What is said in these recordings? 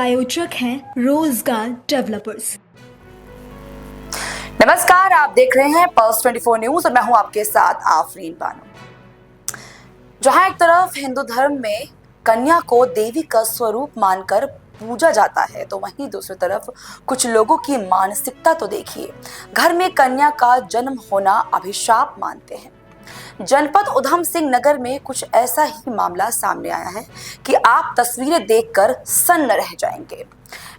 प्रायोजक हैं रोजगार डेवलपर्स। नमस्कार, आप देख रहे हैं पल्स 24 न्यूज और मैं हूं आपके साथ आफरीन बानो। जहां एक तरफ हिंदू धर्म में कन्या को देवी का स्वरूप मानकर पूजा जाता है, तो वहीं दूसरी तरफ कुछ लोगों की मानसिकता तो देखिए। घर में कन्या का जन्म होना अभिशाप मानते हैं। जनपद उधम सिंह नगर में कुछ ऐसा ही मामला सामने आया है कि आप तस्वीरें देखकर सन्न रह जाएंगे।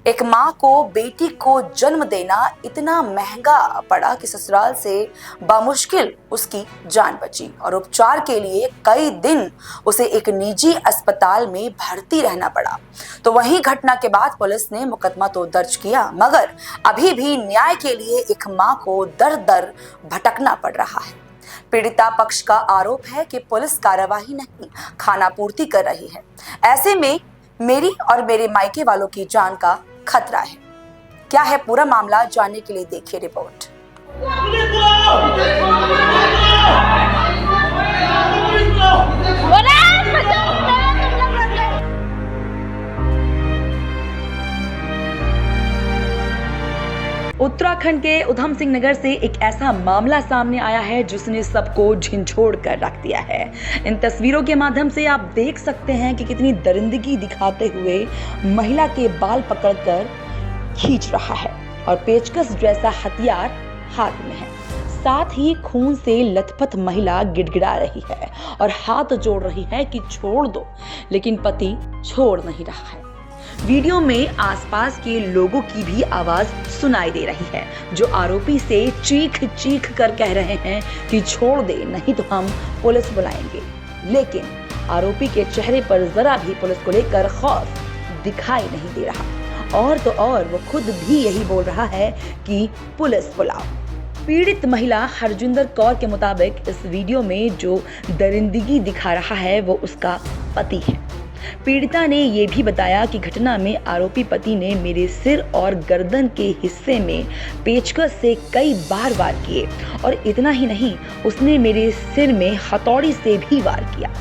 एक माँ को बेटी को जन्म देना इतना महंगा पड़ा कि ससुराल से बामुश्किल उसकी जान बची और उपचार के लिए कई दिन उसे एक निजी अस्पताल में भर्ती रहना पड़ा। तो वहीं घटना के बाद पुलिस ने मुकदमा तो दर्ज किया, मगर अभी भी न्याय के लिए एक माँ को दर दर भटकना पड़ रहा है। पीड़िता पक्ष का आरोप है कि पुलिस कार्यवाही नहीं, खानापूर्ति कर रही है। ऐसे में मेरी और मेरे मायके वालों की जान का खतरा है। क्या है पूरा मामला, जानने के लिए देखिए रिपोर्ट। उत्तराखंड के उधम सिंह नगर से एक ऐसा मामला सामने आया है जिसने सबको झिंझोड़ कर रख दिया है। इन तस्वीरों के माध्यम से आप देख सकते हैं कि कितनी दरिंदगी दिखाते हुए महिला के बाल पकड़कर खींच रहा है और पेचकस जैसा हथियार हाथ में है। साथ ही खून से लथपथ महिला गिड़गिड़ा रही है और हाथ जोड़ रही है कि छोड़ दो, लेकिन पति छोड़ नहीं रहा है। वीडियो में आसपास के लोगों की भी आवाज सुनाई दे रही है, जो आरोपी से चीख चीख कर कह रहे हैं कि छोड़ दे, नहीं तो हम पुलिस बुलाएंगे। लेकिन आरोपी के चेहरे पर जरा भी पुलिस को लेकर खौफ दिखाई नहीं दे रहा और तो और वो खुद भी यही बोल रहा है कि पुलिस बुलाओ। पीड़ित महिला हरजिंदर कौर के मुताबिक इस वीडियो में जो दरिंदगी दिखा रहा है वो उसका पति है। पीड़िता ने ये भी बताया कि घटना में आरोपी पति ने मेरे सिर और गर्दन के हिस्से में पेचकस से कई बार वार किए और इतना ही नहीं, उसने मेरे सिर में हथौड़ी से भी वार किया,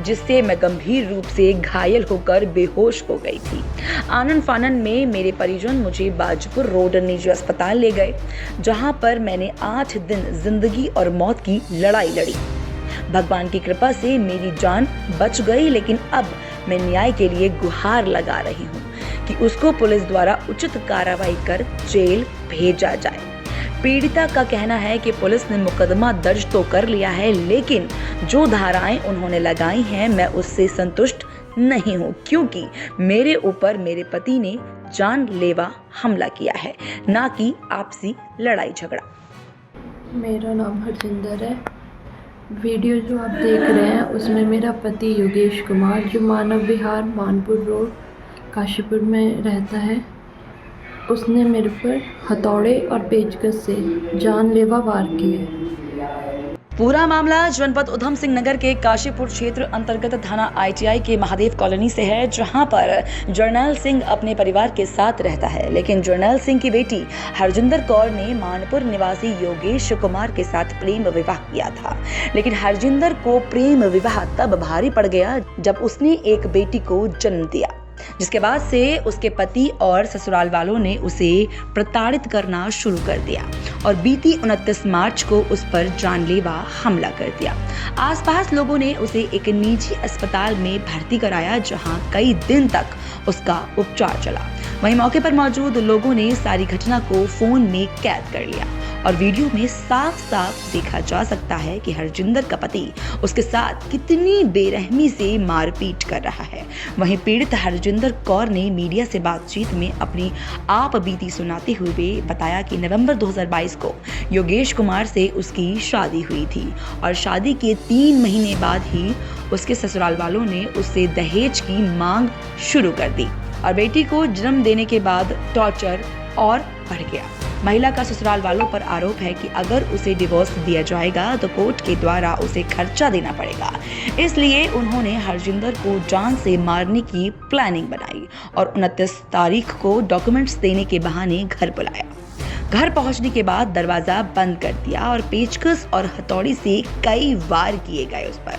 जिससे मैं गंभीर रूप से घायल होकर बेहोश हो गई थी। आनन फानन में मेरे परिजन मुझे बाजपुर रोड निजी अस्पताल ले गए, जहां पर मैंने 8 दिन जिंदगी और मौत की लड़ाई लड़ी। भगवान की कृपा से मेरी जान बच गई, लेकिन अब मैं न्याय के लिए गुहार लगा रही हूँ कि उसको पुलिस द्वारा उचित कार्रवाई कर जेल भेजा जाए। पीड़िता का कहना है कि पुलिस ने मुकदमा दर्ज तो कर लिया है, लेकिन जो धाराएं उन्होंने लगाई हैं मैं उससे संतुष्ट नहीं हूँ, क्योंकि मेरे ऊपर मेरे पति ने जानलेवा हमला किया है, ना कि आपसी लड़ाई झगड़ा। मेरा नाम हरजिंदर है। वीडियो जो आप देख रहे हैं उसमें मेरा पति योगेश कुमार, जो मानव विहार मानपुर रोड काशीपुर में रहता है, उसने मेरे पर हथौड़े और पेचकस से जानलेवा वार किए। पूरा मामला जनपद उधम सिंह नगर के काशीपुर क्षेत्र अंतर्गत थाना ITI के महादेव कॉलोनी से है, जहां पर जर्नैल सिंह अपने परिवार के साथ रहता है। लेकिन जर्नैल सिंह की बेटी हरजिंदर कौर ने मानपुर निवासी योगेश कुमार के साथ प्रेम विवाह किया था। लेकिन हरजिंदर को प्रेम विवाह तब भारी पड़ गया जब उसने एक बेटी को जन्म दिया, जिसके बाद से उसके पति और ससुराल वालों ने उसे प्रताड़ित करना शुरू कर दिया और बीती 29 मार्च को उस पर जानलेवा हमला कर दिया। आसपास लोगों ने उसे एक निजी अस्पताल में भर्ती कराया, जहां कई दिन तक उसका उपचार चला। वहीं मौके पर मौजूद लोगों ने सारी घटना को फोन में कैद कर लिया और वीडियो में साफ साफ देखा जा सकता है कि हरजिंदर का पति उसके साथ कितनी बेरहमी से मारपीट कर रहा है। वहीं पीड़ित हरजिंदर कौर ने मीडिया से बातचीत में अपनी आप बीती सुनाते हुए बताया कि नवंबर 2022 को योगेश कुमार से उसकी शादी हुई थी और शादी के 3 महीने बाद ही उसके ससुराल वालों ने उससे दहेज की मांग शुरू कर दी और बेटी को जन्म देने के बाद टॉर्चर और बढ़ गया। महिला का ससुराल वालों पर आरोप है कि अगर उसे डिवोर्स दिया जाएगा तो कोर्ट के द्वारा उसे खर्चा देना पड़ेगा, इसलिए उन्होंने हरजिंदर को जान से मारने की प्लानिंग बनाई और 29 तारीख को डॉक्यूमेंट्स देने के बहाने घर बुलाया। घर पहुंचने के बाद दरवाजा बंद कर दिया और पेचकस और हथौड़ी से कई वार किए गए उस पर।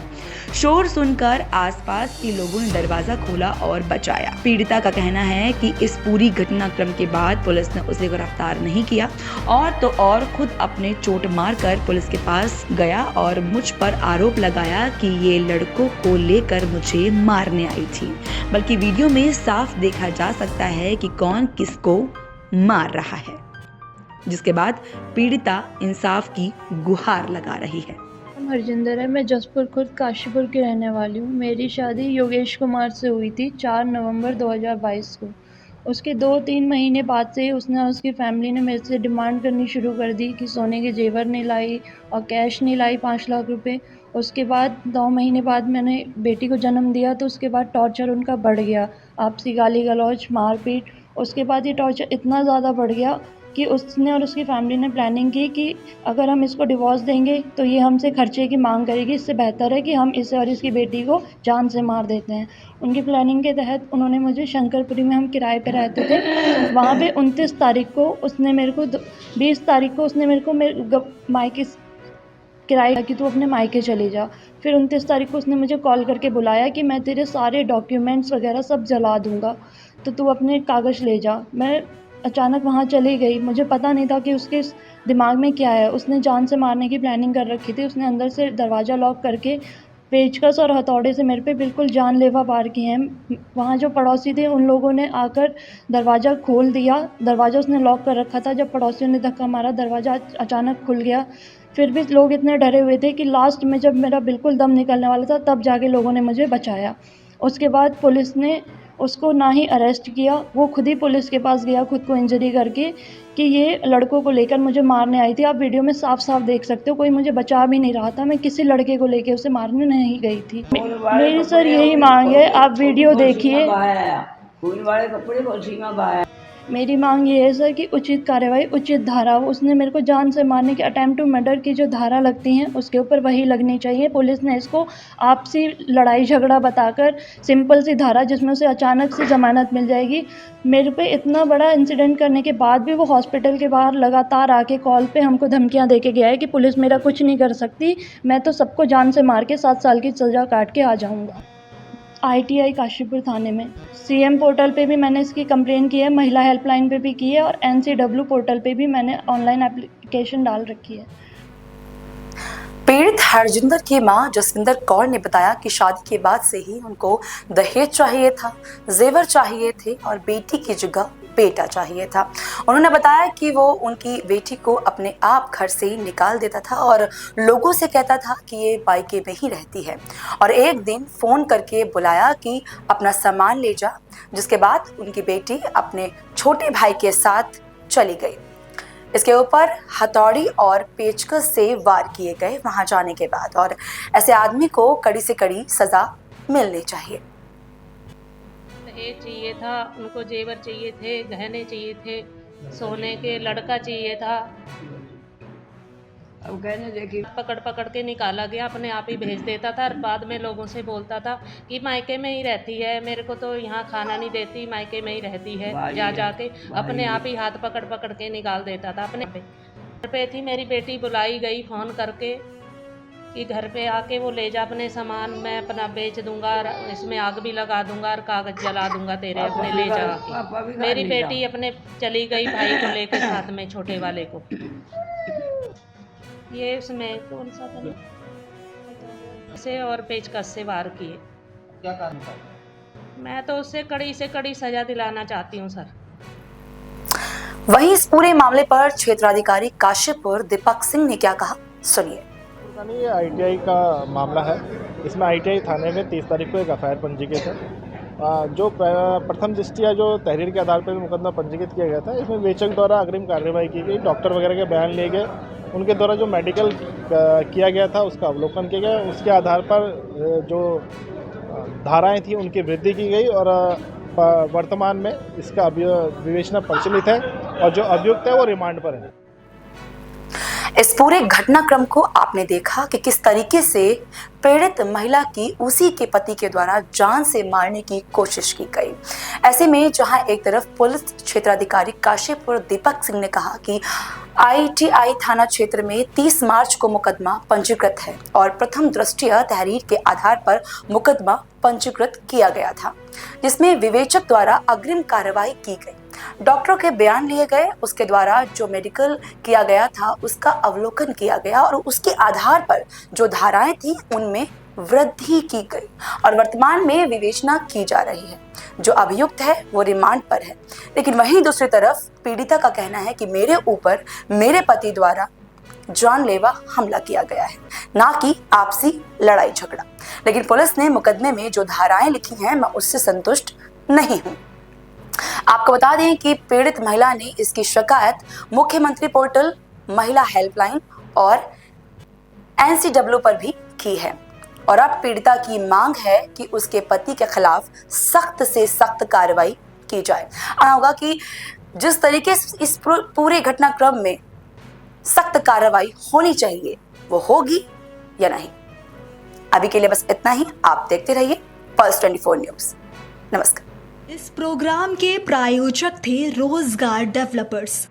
शोर सुनकर आसपास के लोगों ने दरवाजा खोला और बचाया। पीड़िता का कहना है कि इस पूरी घटनाक्रम के बाद पुलिस ने उसे गिरफ्तार नहीं किया और तो और खुद अपने चोट मारकर पुलिस के पास गया और मुझ पर आरोप लगाया कि ये लड़कों को लेकर मुझे मारने आई थी। बल्कि वीडियो में साफ देखा जा सकता है कि कौन किसको मार रहा है, जिसके बाद पीड़िता इंसाफ की गुहार लगा रही है। हरजिंदर है, मैं जसपुर खुर्द काशीपुर की रहने वाली हूँ। मेरी शादी योगेश कुमार से हुई थी 4 नवंबर 2022 को। उसके 2-3 महीने बाद से ही उसने और उसकी फैमिली ने मेरे से डिमांड करनी शुरू कर दी कि सोने के जेवर नहीं लाई और कैश नहीं लाई 5 लाख रुपए। उसके बाद 9 महीने बाद मैंने बेटी को जन्म दिया तो उसके बाद टॉर्चर उनका बढ़ गया, आपसी गाली गलौज, मारपीट। उसके बाद ये टॉर्चर इतना ज़्यादा बढ़ गया कि उसने और उसकी फैमिली ने प्लानिंग की कि अगर हम इसको डिवोर्स देंगे तो ये हमसे खर्चे की मांग करेगी, इससे बेहतर है कि हम इसे और इसकी बेटी को जान से मार देते हैं। उनकी प्लानिंग के तहत उन्होंने मुझे शंकरपुरी में, हम किराए पे रहते थे, वहाँ पे 29 तारीख को उसने मेरे को 20 तारीख को उसने मेरे को मायके किराए कि तू अपने मायके चली जा। फिर 29 तारीख को उसने मुझे कॉल करके बुलाया कि मैं तेरे सारे डॉक्यूमेंट्स वगैरह सब जला दूँगा, तो तू अपने कागज़ ले जा। मैं अचानक वहाँ चली गई, मुझे पता नहीं था कि उसके दिमाग में क्या है। उसने जान से मारने की प्लानिंग कर रखी थी। उसने अंदर से दरवाज़ा लॉक करके पेचकस और हथौड़े से मेरे पे बिल्कुल जानलेवा वार किए हैं। वहाँ जो पड़ोसी थे उन लोगों ने आकर दरवाज़ा खोल दिया। दरवाज़ा उसने लॉक कर रखा था। जब पड़ोसियों ने धक्का मारा, दरवाज़ा अचानक खुल गया। फिर भी लोग इतने डरे हुए थे कि लास्ट में जब मेरा बिल्कुल दम निकलने वाला था तब जाके लोगों ने मुझे बचाया। उसके बाद पुलिस ने उसको ना ही अरेस्ट किया, वो खुद ही पुलिस के पास गया खुद को इंजरी करके कि ये लड़कों को लेकर मुझे मारने आई थी। आप वीडियो में साफ साफ देख सकते हो, कोई मुझे बचा भी नहीं रहा था। मैं किसी लड़के को लेके उसे मारने नहीं गई थी। मेरी सर यही मांग है, आप वीडियो देखिए। मेरी मांग ये है सर कि उचित कार्रवाई, उचित धारा, उसने मेरे को जान से मारने के अटेम्प्ट टू मर्डर की जो धारा लगती हैं उसके ऊपर वही लगनी चाहिए। पुलिस ने इसको आपसी लड़ाई झगड़ा बताकर सिंपल सी धारा जिसमें उसे अचानक से ज़मानत मिल जाएगी। मेरे पे इतना बड़ा इंसिडेंट करने के बाद भी वो हॉस्पिटल के बाहर लगातार आके कॉल पे हमको धमकियाँ दे के गया है कि पुलिस मेरा कुछ नहीं कर सकती, मैं तो सबको जान से मार के 7 साल की सज़ा काट के आ जाऊँगा। ITI काशीपुर थाने में CM पोर्टल पे भी मैंने इसकी कंप्लेन की है, महिला हेल्पलाइन पे भी की है और NCW पोर्टल पे भी मैंने ऑनलाइन एप्लीकेशन डाल रखी है। पीड़ित हरजिंदर की मां जसविंदर कौर ने बताया कि शादी के बाद से ही उनको दहेज चाहिए था, जेवर चाहिए थे और बेटी की जगह बेटा चाहिए था। उन्होंने बताया कि वो उनकी बेटी को अपने आप घर से ही निकाल देता था और लोगों से कहता था कि ये मायके में ही रहती है, और एक दिन फ़ोन करके बुलाया कि अपना सामान ले जा, जिसके बाद उनकी बेटी अपने छोटे भाई के साथ चली गई। इसके ऊपर हथौड़ी और पेचकस से वार किए गए वहां जाने के बाद, और ऐसे आदमी को कड़ी से कड़ी सजा मिलनी चाहिए। दहेज चाहिए था, उनको जेवर चाहिए थे, गहने चाहिए थे, सोने के लड़का चाहिए था। अब कहने देखी पकड़ पकड़ के निकाला गया, अपने आप ही भेज देता था। बाद में लोगों से बोलता था कि मायके में ही रहती है, मेरे को तो यहाँ खाना नहीं देती, मायके में ही रहती है। जा जाके अपने आप ही हाथ पकड़ पकड़ के निकाल देता था। अपने घर पे थी मेरी बेटी, बुलाई गई फ़ोन करके कि घर पे आके वो ले जा अपने सामान, मैं अपना बेच दूंगा, इसमें आग भी लगा दूंगा और कागज जला दूंगा तेरे, अपने ले जा के। मेरी बेटी अपने चली गई भाई को लेकर साथ में, छोटे वाले को। ये उसमें कौन सा था से और पेचकस से वार किए। क्या कारण था? मैं तो उससे कड़ी से कड़ी सजा दिलाना चाहती हूँ सर। वहीं इस पूरे मामले पर क्षेत्राधिकारी काशीपुर दीपक सिंह ने क्या कहा, सुनिए। ये ITI का मामला है। इसमें ITI थाने में 30 तारीख को एक FIR पंजीकृत है। जो प्रथम दृष्टया जो तहरीर के आधार पर मुकदमा पंजीकृत किया गया था, इसमें वेचक द्वारा अग्रिम कार्रवाई की गई, डॉक्टर वगैरह के बयान लिए गए, उनके द्वारा जो मेडिकल किया गया था उसका अवलोकन किया गया। उसके आधार पर जो धाराएं थी उनकी वृद्धि की गई और वर्तमान में इसका विवेचना प्रचलित है और जो अभियुक्त है वो रिमांड पर है। इस पूरे घटनाक्रम को आपने देखा कि किस तरीके से पीड़ित महिला की उसी के पति के द्वारा जान से मारने की कोशिश की गई। ऐसे में जहां एक तरफ पुलिस क्षेत्राधिकारी काशीपुर दीपक सिंह ने कहा कि ITI थाना क्षेत्र में 30 मार्च को मुकदमा पंजीकृत है और प्रथम दृष्टया तहरीर के आधार पर मुकदमा पंजीकृत किया गया था, जिसमें विवेचक द्वारा अग्रिम कार्रवाई की गई। डॉक्टरों के बयान लिए गए, उसके द्वारा जो मेडिकल किया गया था उसका अवलोकन किया गया और उसके आधार पर जो धाराएं थी उनमें वृद्धि की गई और वर्तमान में विवेचना की जा रही है। जो अभियुक्त है वो रिमांड पर है, लेकिन वहीं दूसरी तरफ पीड़िता का कहना है कि मेरे ऊपर मेरे पति द्वारा जानलेवा हमला किया गया है, ना कि आपसी लड़ाई झगड़ा। लेकिन पुलिस ने मुकदमे में जो धाराएं लिखी हैं मैं उससे संतुष्ट नहीं हूं। आपको बता दें कि पीड़ित महिला ने इसकी शिकायत मुख्यमंत्री पोर्टल, महिला हेल्पलाइन और NCW पर भी की है और अब पीड़िता की मांग है कि उसके पति के खिलाफ सख्त से सख्त कार्रवाई की जाए। आना होगा कि जिस तरीके से इस पूरे घटनाक्रम में सख्त कार्रवाई होनी चाहिए वो होगी या नहीं। अभी के लिए बस इतना ही। आप देखते रहिए पल्स 24 न्यूज। नमस्कार। इस प्रोग्राम के प्रायोजक थे रोजगार डेवलपर्स।